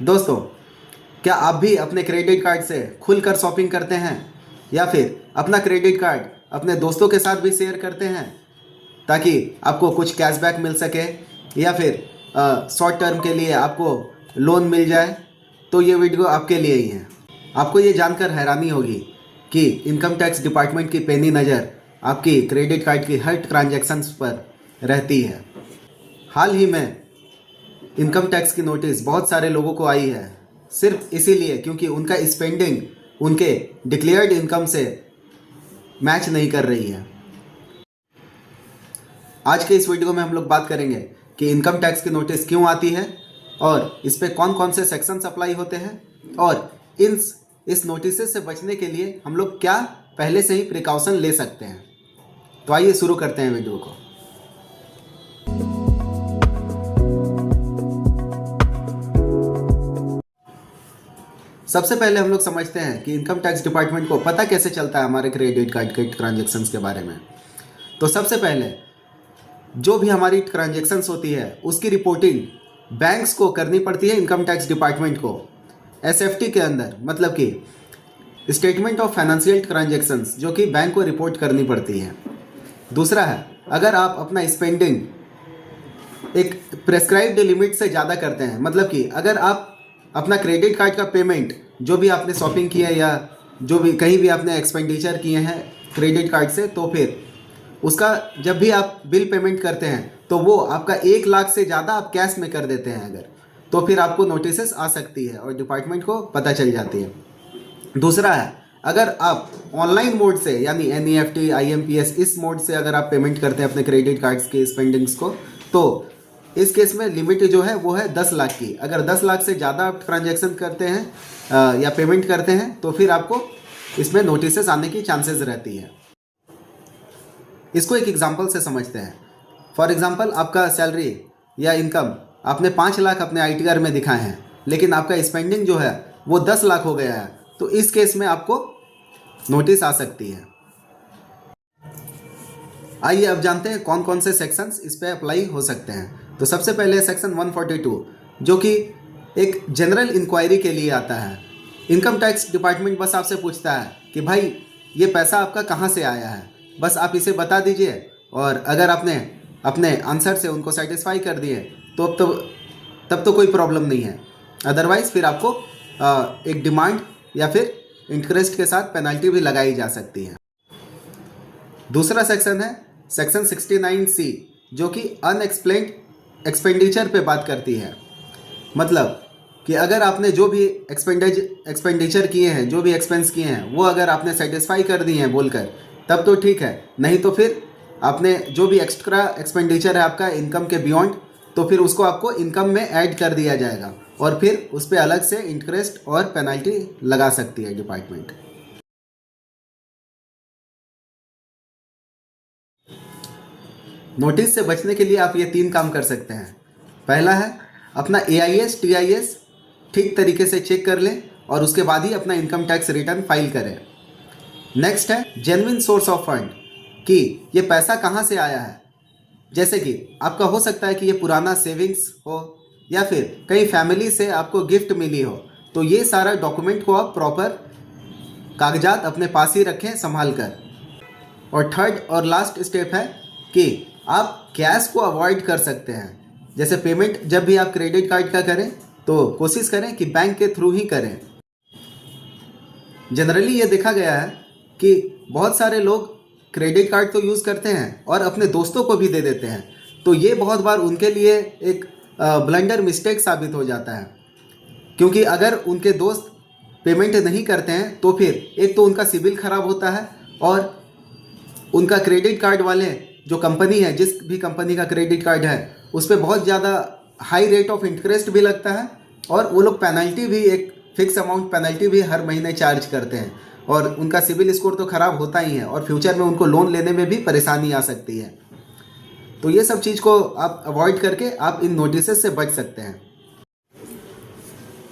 दोस्तों, क्या आप भी अपने क्रेडिट कार्ड से खुलकर शॉपिंग करते हैं या फिर अपना क्रेडिट कार्ड अपने दोस्तों के साथ भी शेयर करते हैं ताकि आपको कुछ कैशबैक मिल सके या फिर शॉर्ट टर्म के लिए आपको लोन मिल जाए? तो ये वीडियो आपके लिए ही है। आपको ये जानकर हैरानी होगी कि इनकम टैक्स डिपार्टमेंट की पैनी नज़र आपकी क्रेडिट कार्ड की हर ट्रांजैक्शंस पर रहती है। हाल ही में इनकम टैक्स की नोटिस बहुत सारे लोगों को आई है, सिर्फ इसीलिए क्योंकि उनका स्पेंडिंग उनके डिक्लेयर्ड इनकम से मैच नहीं कर रही है। आज के इस वीडियो में हम लोग बात करेंगे कि इनकम टैक्स की नोटिस क्यों आती है और इस पे कौन कौन से सेक्शंस अप्लाई होते हैं और इस नोटिस से बचने के लिए हम लोग क्या पहले से ही प्रिकॉशन ले सकते हैं। तो आइए शुरू करते हैं वीडियो को। सबसे पहले हम लोग समझते हैं कि इनकम टैक्स डिपार्टमेंट को पता कैसे चलता है हमारे क्रेडिट कार्ड के ट्रांजैक्शंस के बारे में। तो सबसे पहले जो भी हमारी ट्रांजैक्शंस होती है उसकी रिपोर्टिंग बैंक्स को करनी पड़ती है, इनकम टैक्स डिपार्टमेंट को एसएफटी के अंदर, मतलब कि स्टेटमेंट ऑफ फाइनेंशियल ट्रांजैक्शंस, जो कि बैंक को रिपोर्ट करनी पड़ती है। दूसरा है, अगर आप अपना स्पेंडिंग एक प्रेस्क्राइब्ड लिमिट से ज़्यादा करते हैं, मतलब कि अगर आप अपना क्रेडिट कार्ड का पेमेंट जो भी आपने शॉपिंग की है या जो भी कहीं भी आपने एक्सपेंडिचर किए हैं क्रेडिट कार्ड से, तो फिर उसका जब भी आप बिल पेमेंट करते हैं तो वो आपका 1 लाख से ज़्यादा आप कैश में कर देते हैं अगर, तो फिर आपको नोटिस आ सकती है और डिपार्टमेंट को पता चल जाती है। दूसरा है, अगर आप ऑनलाइन मोड से यानी NEFT IMPS इस मोड से अगर आप पेमेंट करते हैं अपने क्रेडिट कार्ड्स के स्पेंडिंग्स को, तो इस केस में लिमिट जो है वो है 10 लाख की। अगर 10 लाख से ज़्यादा आप ट्रांजैक्शन करते हैं या पेमेंट करते हैं तो फिर आपको इसमें नोटिस आने की चांसेस रहती है। इसको एक एग्जांपल से समझते हैं। फॉर एग्जांपल, आपका सैलरी या इनकम आपने 5 लाख अपने ITR में दिखाए हैं, लेकिन आपका स्पेंडिंग जो है वो 10 लाख हो गया है, तो इस केस में आपको नोटिस आ सकती है। आइए अब जानते हैं कौन कौन से सेक्शंस इस पे अप्लाई हो सकते हैं। तो सबसे पहले सेक्शन 142, जो कि एक जनरल इंक्वायरी के लिए आता है। इनकम टैक्स डिपार्टमेंट बस आपसे पूछता है कि भाई ये पैसा आपका कहाँ से आया है, बस आप इसे बता दीजिए, और अगर आपने अपने आंसर से उनको सेटिस्फाई कर दिए तो तब तो कोई प्रॉब्लम नहीं है। अदरवाइज़ फिर आपको एक डिमांड या फिर इंटरेस्ट के साथ पेनल्टी भी लगाई जा सकती है। दूसरा सेक्शन है सेक्शन 69C, जो कि अनएक्सप्लेन्ड एक्सपेंडिचर पे बात करती है। मतलब कि अगर आपने जो भी एक्सपेंडिचर किए हैं, जो भी एक्सपेंस किए हैं, वो अगर आपने सेटिस्फाई कर दिए हैं बोलकर, तब तो ठीक है, नहीं तो फिर आपने जो भी एक्स्ट्रा एक्सपेंडिचर है आपका इनकम के बियॉन्ड, तो फिर उसको आपको इनकम में ऐड कर दिया जाएगा और फिर उस पर अलग से इंटरेस्ट और पेनल्टी लगा सकती है डिपार्टमेंट। नोटिस से बचने के लिए आप ये 3 काम कर सकते हैं। पहला है, अपना AIS TIS ठीक तरीके से चेक कर लें और उसके बाद ही अपना इनकम टैक्स रिटर्न फाइल करें। नेक्स्ट है जेन्युइन सोर्स ऑफ फंड, कि ये पैसा कहाँ से आया है। जैसे कि आपका हो सकता है कि ये पुराना सेविंग्स हो या फिर कहीं फैमिली से आपको गिफ्ट मिली हो, तो ये सारा डॉक्यूमेंट को आप प्रॉपर कागजात अपने पास ही रखें संभाल कर। और थर्ड और लास्ट स्टेप है कि आप कैश को अवॉइड कर सकते हैं। जैसे पेमेंट जब भी आप क्रेडिट कार्ड का करें तो कोशिश करें कि बैंक के थ्रू ही करें। जनरली ये देखा गया है कि बहुत सारे लोग क्रेडिट कार्ड तो यूज़ करते हैं और अपने दोस्तों को भी दे देते हैं, तो ये बहुत बार उनके लिए एक ब्लंडर मिस्टेक साबित हो जाता है। क्योंकि अगर उनके दोस्त पेमेंट नहीं करते हैं तो फिर एक तो उनका सिबिल खराब होता है और उनका क्रेडिट कार्ड वाले जो कंपनी है, जिस भी कंपनी का क्रेडिट कार्ड है, उस पर बहुत ज़्यादा हाई रेट ऑफ इंटरेस्ट भी लगता है और वो लोग पेनल्टी भी, एक फिक्स अमाउंट पेनल्टी भी हर महीने चार्ज करते हैं और उनका सिबिल स्कोर तो ख़राब होता ही है और फ्यूचर में उनको लोन लेने में भी परेशानी आ सकती है। तो ये सब चीज़ को आप अवॉइड करके आप इन नोटिस से बच सकते हैं।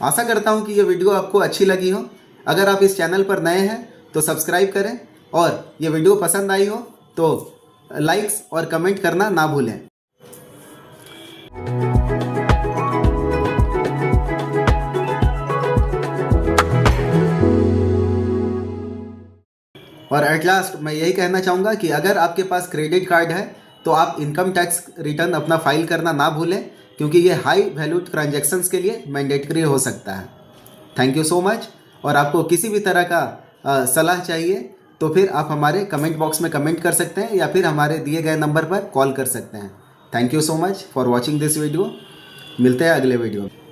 आशा करता हूँ कि ये वीडियो आपको अच्छी लगी हो। अगर आप इस चैनल पर नए हैं तो सब्सक्राइब करें और ये वीडियो पसंद आई हो तो लाइक्स और कमेंट करना ना भूलें। और एट लास्ट मैं यही कहना चाहूँगा कि अगर आपके पास क्रेडिट कार्ड है तो आप इनकम टैक्स रिटर्न अपना फाइल करना ना भूलें, क्योंकि ये हाई वैल्यूड ट्रांजैक्शंस के लिए मैंडेटरी हो सकता है। Thank you so much. और आपको किसी भी तरह का सलाह चाहिए तो फिर आप हमारे कमेंट बॉक्स में कमेंट कर सकते हैं या फिर हमारे दिए गए नंबर पर कॉल कर सकते हैं। Thank you so much for watching this video. मिलते हैं अगले वीडियो में।